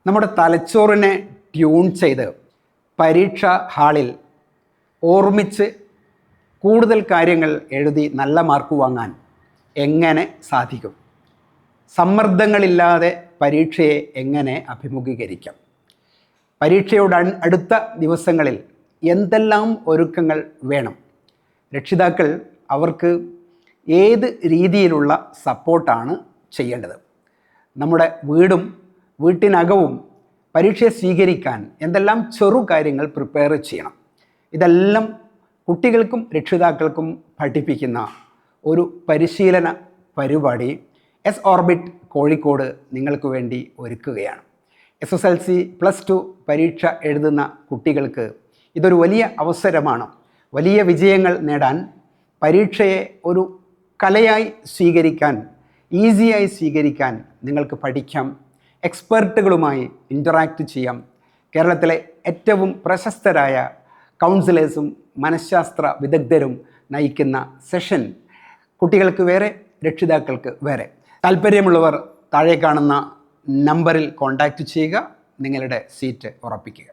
നമ്മുടെ തലച്ചോറിനെ ട്യൂൺ ചെയ്ത് പരീക്ഷാ ഹാളിൽ ഓർമ്മിച്ച് കൂടുതൽ കാര്യങ്ങൾ എഴുതി നല്ല മാർക്ക് വാങ്ങാൻ എങ്ങനെ സാധിക്കും? സമ്മർദ്ദങ്ങളില്ലാതെ പരീക്ഷയെ എങ്ങനെ അഭിമുഖീകരിക്കാം? പരീക്ഷയോട് അടുത്ത ദിവസങ്ങളിൽ എന്തെല്ലാം ഒരുക്കങ്ങൾ വേണം? രക്ഷിതാക്കൾ അവർക്ക് ഏത് രീതിയിലുള്ള സപ്പോർട്ടാണ് ചെയ്യേണ്ടത്? നമ്മുടെ വീട്ടിനകവും പരീക്ഷയെ സ്വീകരിക്കാൻ എന്തെല്ലാം കാര്യങ്ങൾ പ്രിപ്പയർ ചെയ്യണം? ഇതെല്ലാം കുട്ടികൾക്കും രക്ഷിതാക്കൾക്കും പഠിപ്പിക്കുന്ന ഒരു പരിശീലന പരിപാടി S-Orbit കോഴിക്കോട് നിങ്ങൾക്ക് വേണ്ടി ഒരുക്കുകയാണ്. SSLC +2 പരീക്ഷ എഴുതുന്ന കുട്ടികൾക്ക് ഇതൊരു വലിയ അവസരമാണ്. വലിയ വിജയങ്ങൾ നേടാൻ, പരീക്ഷയെ ഒരു കലയായി സ്വീകരിക്കാൻ, ഈസിയായി സ്വീകരിക്കാൻ നിങ്ങൾക്ക് പഠിക്കാം. എക്സ്പെർട്ടുകളുമായി ഇൻ്ററാക്റ്റ് ചെയ്യാം. കേരളത്തിലെ ഏറ്റവും പ്രശസ്തരായ കൗൺസിലേഴ്സും മനഃശാസ്ത്ര വിദഗ്ധരും നയിക്കുന്ന സെഷൻ കുട്ടികൾക്ക് വേറെ, രക്ഷിതാക്കൾക്ക് വേറെ. താല്പര്യമുള്ളവർ താഴെ കാണുന്ന നമ്പറിൽ കോൺടാക്റ്റ് ചെയ്യുക. നിങ്ങളുടെ സീറ്റ് ഉറപ്പിക്കുക.